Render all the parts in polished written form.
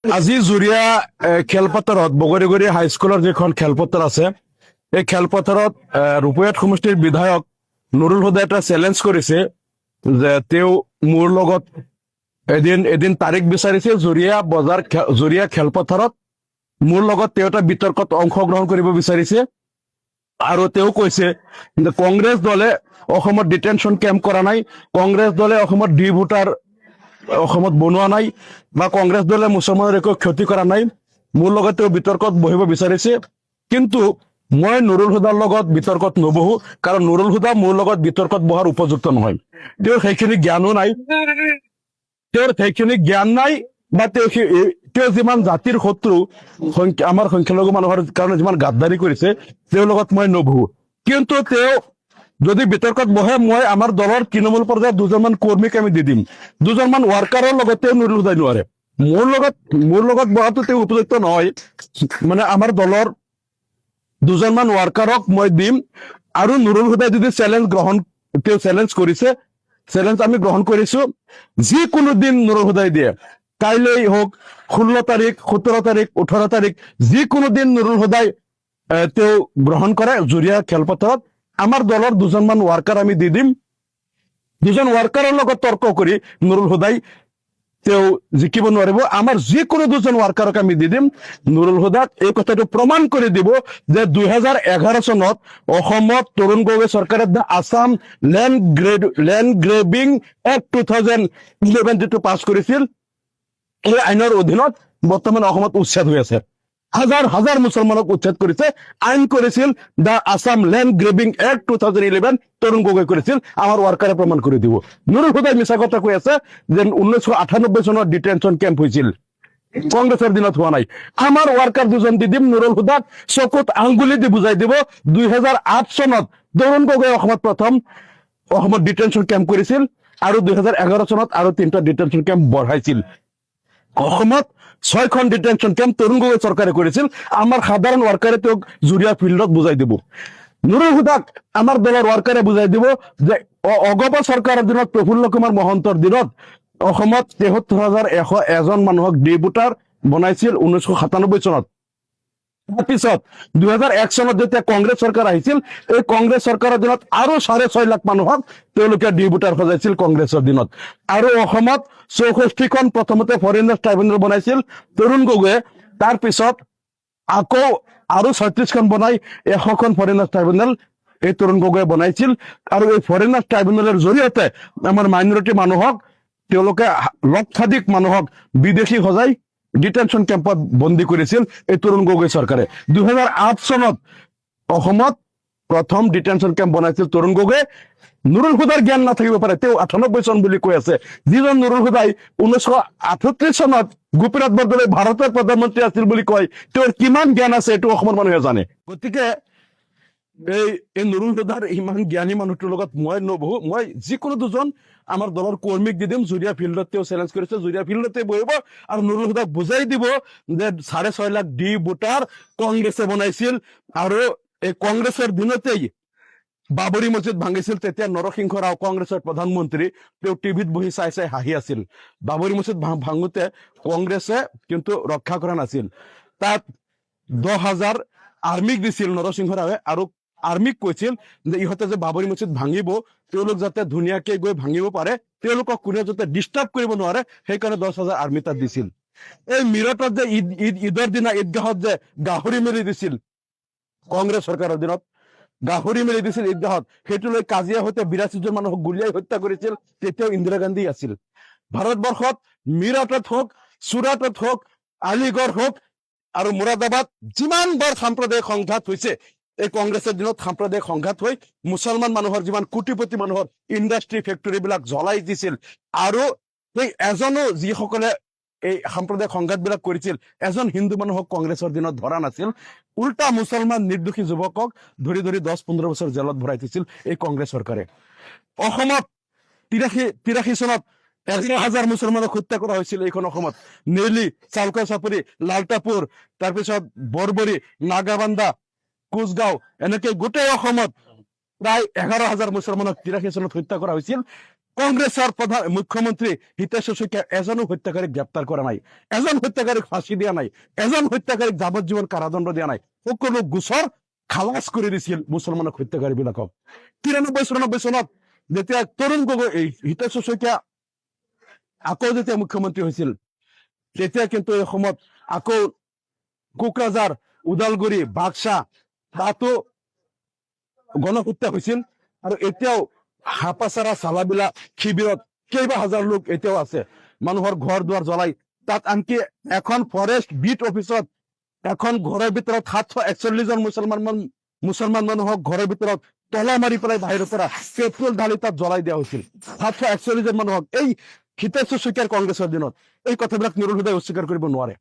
আজি জুৰিয়া খেলপথাৰত বগৰীগুৰি হাইস্কুলৰ যিখন খেলপথাৰ আছে এই খেলপথাৰত ৰূপয়াত সমষ্টিৰ বিধায়ক নুৰুল হুদাই এটা চেলেঞ্জ কৰিছে যে তেওঁ মোৰ লগত এদিন এদিন তাৰিখ বিচাৰিছে জুৰিয়া খেলপথাৰত মোৰ লগত তেওঁ এটা বিতৰ্কত অংশগ্ৰহণ কৰিব বিচাৰিছে আৰু তেওঁ কৈছে যে কংগ্ৰেছ দলে অসমত ডিটেনশ্যন কেম্প কৰা নাই, কংগ্ৰেছ দলে অসমত ডি ভোটাৰ অসমত বনোৱা নাই বা কংগ্ৰেছ দলে মুছলমানৰ একো ক্ষতি কৰা নাই। মোৰ লগত তেওঁ বিতৰ্কত বহিব বিচাৰিছে, কিন্তু মই নুৰুল হুদাৰ লগত বিতৰ্কত নবহো, কাৰণ নুৰুল হুদা মোৰ লগত বিতৰ্কত বহাৰ উপযুক্ত নহয়। তেওঁৰ সেইখিনি জ্ঞানো নাই, বা তেওঁ যিমান জাতিৰ শত্ৰু আমাৰ সংখ্যালঘু মানুহৰ কাৰণে যিমান গাদ্দাৰী কৰিছে তেওঁৰ লগত মই নবহো। কিন্তু তেওঁ যদি বিতৰ্কত বহে, মই আমাৰ দলৰ তৃণমূল পৰ্যায়ত দুজনমান কৰ্মীক আমি দি দিম, দুজনমান ৱাৰ্কাৰৰ লগতে নুৰুল হুদাই নোৱাৰে। মোৰ লগত বহাটো তেওঁ উপযুক্ত নহয়, মানে আমাৰ দলৰ দুজনমান ৱাৰ্কাৰক মই দিম। আৰু নুৰুল হুদাই যদি তেওঁ চেলেঞ্জ কৰিছে, চেলেঞ্জ আমি গ্ৰহণ কৰিছো। যিকোনো দিন নুৰুল হুদাই দিয়ে, কাইলৈ হওক, 16 তাৰিখ, 17 তাৰিখ, 18 তাৰিখ, যিকোনো দিন নুৰুল হুদাই তেওঁ গ্ৰহণ কৰে জুৰিয়া খেলপথাৰত। আমাৰ দলৰ দুজনমান ৱাৰ্কাৰ আমি দি দিম, দুজন ৱাৰ্কাৰৰ লগত তৰ্ক কৰি নুৰুল হুদাই তেওঁ জিকিব নোৱাৰিব। আমাৰ যিকোনো দুজন ৱাৰ্কাৰক আমি দি দিম। নুৰুল হুদাক এই কথাটো প্ৰমাণ কৰি দিব যে 2011 চনত অসমত তৰুণ গগৈ চৰকাৰে দ্য আছাম লেণ্ড গ্ৰেবিং এক্ট 2011 যিটো পাছ কৰিছিল, এই আইনৰ অধীনত বৰ্তমান অসমত উচ্ছেদ হৈ আছে। হাজাৰ হাজাৰ মুছলমানক উচ্ছেদ কৰিছে, আইন কৰিছিল the Assam land গ্ৰেবিং act 2011 Tarun Gogoi কৰিছিল। আমাৰ ৱাৰ্কাৰে প্ৰমাণ কৰি দিব। নুৰুল হুদাই মিছা কথা কৈ আছে যে 1998 চনত ডিটেনশ্যন কেম্প হৈছিল, কংগ্ৰেছৰ দিনত হোৱা নাই। আমাৰ ৱাৰ্কাৰ দুজন দি দিম, নুৰুল হুদাক চকুত আঙ্গুলি দি বুজাই দিব 2008 চনত তৰুণ গগৈ অসমত ডিটেনশ্যন কেম্প কৰিছিল, আৰু 2011 চনত আৰু 3টা ডিটেনশ্যন কেম্প বঢ়াইছিল। অসমত 6খন ডিটেনশ্যন কেম্প তৰুণ গগৈ চৰকাৰে কৰিছিল। আমাৰ সাধাৰণ ৱাৰ্কাৰে তেওঁক জুৰিয়া ফিল্ডত বুজাই দিব। নুৰুল হুদাক আমাৰ দলৰ ৱাৰ্কাৰে বুজাই দিব যে অগপ চৰকাৰৰ দিনত, প্ৰফুল্ল কুমাৰ মহন্তৰ দিনত অসমত 73,101 মানুহক ডি ভোটাৰ বনাইছিল 1997 চনত। তাৰপিছত 2001 চনত যেতিয়া কংগ্ৰেছ চৰকাৰ আহিছিল, এই কংগ্ৰেছ চৰকাৰৰ দিনত আৰু 6.5 লাখ মানুহক তেওঁলোকে ডি ভোটাৰ সজাইছিল কংগ্ৰেছৰ দিনত। আৰু অসমত 64খন প্ৰথমতে ফৰেইনাৰ্ছ ট্ৰাইব্যুনেল বনাইছিল তৰুণ গগৈয়ে, তাৰপিছত আকৌ আৰু 36খন বনাই 100খন ফৰেইনাৰ্ছ ট্ৰাইব্যুনেল এই তৰুণ গগৈয়ে বনাইছিল। আৰু এই ফৰেইনাৰ্ছ ট্ৰাইব্যুনেলৰ জৰিয়তে আমাৰ মাইনৰিটি মানুহক, তেওঁলোকে লক্ষাধিক মানুহক বিদেশী সজাই ডিটেনশ্যন কেম্পত বন্দী কৰিছিল এই তৰুণ গগৈ চৰকাৰে। 2008 চনত অসমত প্ৰথম ডিটেনশ্যন কেম্প বনাইছিল তৰুণ গগৈয়ে। নুৰুল হুদাৰ জ্ঞান নাথাকিব পাৰে, তেওঁ 98 চন বুলি কৈ আছে। যিজন নুৰুল হুদাই 1938 চনত গোপীনাথ বৰদলৈ ভাৰতৰ প্ৰধানমন্ত্ৰী আছিল বুলি কয়, তেওঁৰ কিমান জ্ঞান আছে এইটো অসমৰ মানুহে জানে। গতিকে এই নুৰুল হুদাৰ ইমান জ্ঞানী মানুহটোৰ লগত মই নবহো। মই যিকোনো দুজন আমাৰ দলৰ কৰ্মীক দি দিম। জুৰিয়া ফিল্ডত তেওঁ চেলেঞ্জ কৰিছে, জুৰিয়া ফিল্ডতে বহিব আৰু নুৰুল হুদাক বুজাই দিব যে 6.5 লাখ ডি ভোটাৰ কংগ্ৰেছে বনাইছিল, আৰু এই কংগ্ৰেছৰ দিনতেই বাবৰি মছজিদ ভাঙিছিল। তেতিয়া নৰসিংহ ৰাও কংগ্ৰেছৰ প্ৰধানমন্ত্ৰী, তেওঁ টিভিত বহি চাই চাই হাঁহি আছিল। বাবৰি মছজিদ ভাঙোতে কংগ্ৰেছে কিন্তু ৰক্ষা কৰা নাছিল। তাত 10,000 আৰ্মিক দিছিল নৰসিংহ ৰাৱে, আৰু আৰ্মিক কৈছিল যে ইহঁতে যে বাবৰি মছজিদ ভাঙিব, তেওঁলোক যাতে ধুনীয়াকে গৈ ভাঙিব পাৰে, তেওঁলোকক কোনে যাতে ডিষ্টাৰ্ব কৰিব নোৱাৰে, সেইকাৰণে 10,000 আৰ্মি তাত দিছিল। এই মিৰটত যে ঈদৰ দিনা ঈদগাহত যে গাহৰি মেলি দিছিল কংগ্ৰেছ চৰকাৰৰ দিনত, গাহৰি মেলি দিছিল ঈদগাহত, সেইটো লৈ কাজিয়া হওঁতে 82 জন মানুহক গুলিয়াই হত্যা কৰিছিল, তেতিয়াও ইন্দিৰা গান্ধী আছিল। ভাৰতবৰ্ষত মিৰাটত হওক, চুৰাটত হওক, আলিগড় হওক আৰু মুৰাদাবাদ যিমানবাৰ সাম্প্ৰদায়িক সংঘাত হৈছে, এই কংগ্ৰেছৰ দিনত সাম্প্ৰদায়িক সংঘাত হৈ মুছলমান মানুহৰ যিমান কোটিপতি মানুহৰ ইণ্ডাষ্ট্ৰী ফেক্টৰী বিলাক জ্বলাই দিছিল। আৰু সেই এজনো যিসকলে এই সাম্প্ৰদায়িক সংঘাত বিলাক কৰিছিল, এজন হিন্দু মানুহক কংগ্ৰেছৰ দিনত ধৰা নাছিল। উল্টা মুছলমান নিৰ্দোষী যুৱকক ধৰি ধৰি 10-15 বছৰ জেলত ভৰাই থৈছিল এই কংগ্ৰেছ চৰকাৰে। অসমত 83 চনত 11,000 মুছলমানক হত্যা কৰা হৈছিল এইখন অসমত। নেলি, চালকা চাপৰি, লালটাপুৰ, তাৰপিছত বৰবৰী, নাগাবান্ধা, কোচগাঁও, এনেকে গোটেই অসমত প্ৰায় 11,000 মুছলমানক 83 চনত হত্যা কৰা হৈছিল। কংগ্রেসের প্রধান মুখ্যমন্ত্রী হিতেশ শইকীয়া এজনো হত্যাকারী গ্রেপ্তার করা নাই, এজন হত্যাকারী ফাঁসি দিয়া নাই, এজন হত্যাকারী যাবজ্জীবন কারাদণ্ড দিয়া নাই, সকলো গোচৰ খালাস কৰি দিছিল মুছলমানক হত্যাকাৰী বিলাকক। 93-94 চনত যেতিয়া তৰুণ গগৈ হিতেশ শইকীয়া আকৌ যেতিয়া মুখ্যমন্ত্ৰী হৈছিল, তেতিয়া কিন্তু এই সময়ত আকৌ কোকৰাঝাৰ, ওদালগুৰি, বাক্সা তাতো গণহত্যা হৈছিল। আৰু এতিয়াও হাপাচাৰা চালাবিলা শিবিৰত কেইবা হাজাৰ লোক এতিয়াও আছে, মানুহৰ ঘৰ দুৱাৰ জ্বলাই। তাত আনকি এখন ফৰেষ্ট বিট অফিচত এখন ঘৰৰ ভিতৰত 741 জন মুছলমান মানুহক ঘৰৰ ভিতৰত তলা মাৰি পেলাই বাহিৰৰ পৰা পেট্ৰল ঢালি তাত জ্বলাই দিয়া হৈছিল। 741 জন মানুহক এই হিতেশ শইকীয়াৰ কংগ্ৰেছৰ দিনত। এই কথাবিলাক নুৰুল হুদাই অস্বীকাৰ কৰিব নোৱাৰে।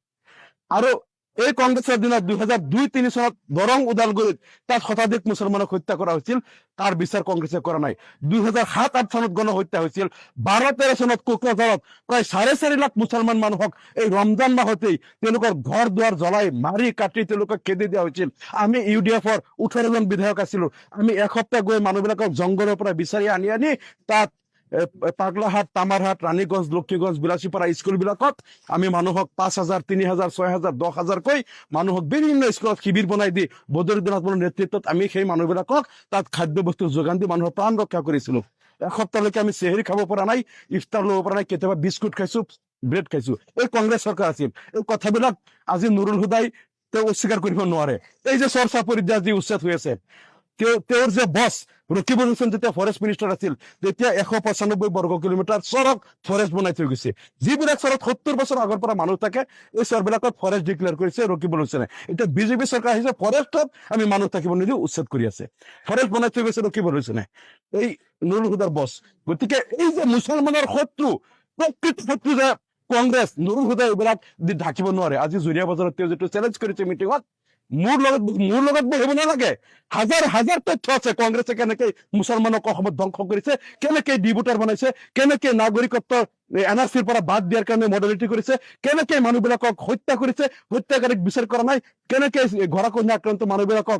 আৰু এই কংগ্ৰেছৰ দিনত 2002-03 চনত দৰং, ওদালগুৰিত তাত শতাধিক মুছলমানক হত্যা কৰা হৈছিল, তাৰ বিচাৰ কংগ্ৰেছে কৰা নাই। 2007-08 চনত গণহত্যা হৈছিল। 12-13 চনত কোকৰাঝাৰত প্ৰায় 4.5 লাখ মুছলমান মানুহক এই ৰমজান মাহতেই তেওঁলোকৰ ঘৰ দুৱাৰ জ্বলাই মাৰি কাটি তেওঁলোকক খেদি দিয়া হৈছিল। আমি UDF-ৰ 18 জন বিধায়ক আছিলো। আমি এসপ্তাহ গৈ মানুহবিলাকক জংঘলৰ পৰা বিচাৰি আনি তাত পাগলাহাট, তামাৰহাট, ৰাণীগঞ্জ, লক্ষীগঞ্জ, বিলাসীপাৰা স্কুলবিলাকত আমি মানুহক 5,000, 3,000, 6,000, 10,000 কৈ মানুহক বিভিন্ন স্কুলত শিবিৰ বনাই দি বদৰুদ্দিনৰ নেতৃত্বত আমি সেই মানুহবিলাকক তাত খাদ্য বস্তু যোগান দি মানুহৰ প্ৰাণ ৰক্ষা কৰিছিলো। এসপ্তাহলৈকে আমি চেহেৰি খাব পৰা নাই, ইফতাৰ ল'ব পৰা নাই, কেতিয়াবা বিস্কুট খাইছো, ব্ৰেড খাইছো। এই কংগ্ৰেছ চৰকাৰ আছিল। এই কথাবিলাক আজি নুৰুল হুদাই তেওঁ অস্বীকাৰ কৰিব নোৱাৰে। এই যে চৰ্চা পৰিদ্যা যি উচ্ছেদ হৈ আছে, তেওঁৰ যে বছ ৰকিবুল হুছেইন যেতিয়া ফৰেষ্ট মিনিষ্টাৰ আছিল, তেতিয়া 195 বৰ্গ কিলোমিটাৰ চৰক ফৰেষ্ট বনাই থৈ গৈছে। যিবিলাক চৰত 70 বছৰ আগৰ পৰা মানুহ থাকে, এই চৰবিলাকত ফৰেষ্ট ডিক্লেয়াৰ কৰিছে ৰকিবুল হুছেইনে। এতিয়া বিজেপি চৰকাৰ আহিছে, ফৰেষ্টত আমি মানুহ থাকিব নিদিও উচ্ছেদ কৰি আছে। ফৰেষ্ট বনাই থৈ গৈছে ৰকিবুল হুছেইনে, এই নুৰুল হুদাৰ বছ। গতিকে এই যে মুছলমানৰ শত্ৰু, প্ৰকৃত শত্ৰু যে কংগ্ৰেছ, নুৰুল হুদাই এইবিলাক ঢাকিব নোৱাৰে। আজি জুৰিয়া বজাৰত তেওঁ যিটো চেলেঞ্জ কৰিছে মিটিঙত, মোৰ লগত বহিব নালাগে। হাজাৰ হাজাৰ তথ্য আছে কংগ্ৰেছে কেনেকে মুছলমানক অসমত ধ্বংস কৰিছে, কেনেকে ডিভোটাৰ বনাইছে, কেনেকে নাগৰিকত্ব NRC-ৰ পৰা বাদ দিয়াৰ কাৰণে মডেলিটি কৰিছে, কেনেকে মানুহবিলাকক হত্যা কৰিছে, হত্যাকাৰীক বিচাৰ কৰা নাই, কেনেকে গৰাকন্যা আক্ৰান্ত মানুহবিলাকক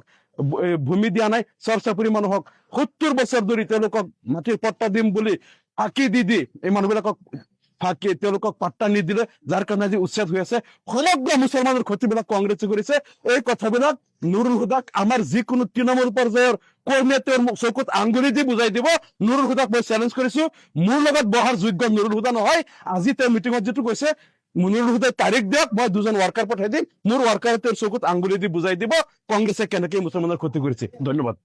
ভূমি দিয়া নাই, চৰচাপুৰী মানুহক 70 বছৰ ধৰি তেওঁলোকক মাটিৰ পট্টা দিম বুলি ফাঁকি দি এই মানুহবিলাকক তেওঁলোকক পাট্টা নিদিলে, যাৰ কাৰণে আজি উচ্ছেদ হৈ আছে। সমগ্ৰ মুছলমানৰ ক্ষতিবিলাক কংগ্ৰেছে কৰিছে। এই কথাবিলাক নুৰুল হুদাক আমাৰ যিকোনো তৃণমূল পৰ্যায়ৰ কৰ্মীয়ে তেওঁৰ চকুত আঙুলি দি বুজাই দিব। নুৰুল হুদাক মই চেলেঞ্জ কৰিছো, মোৰ লগত বহাৰ যোগ্য নুৰুল হুদা নহয়। আজি তেওঁ মিটিঙত যিটো কৈছে, নুৰুল হুদাই তাৰিখ দিয়ক, মই 2জন ৱাৰ্কাৰ পঠাই দিম, মোৰ ৱাৰ্কাৰে তেওঁৰ চকুত আঙুলি দি বুজাই দিব কংগ্ৰেছে কেনেকে মুছলমানৰ ক্ষতি কৰিছে। ধন্যবাদ।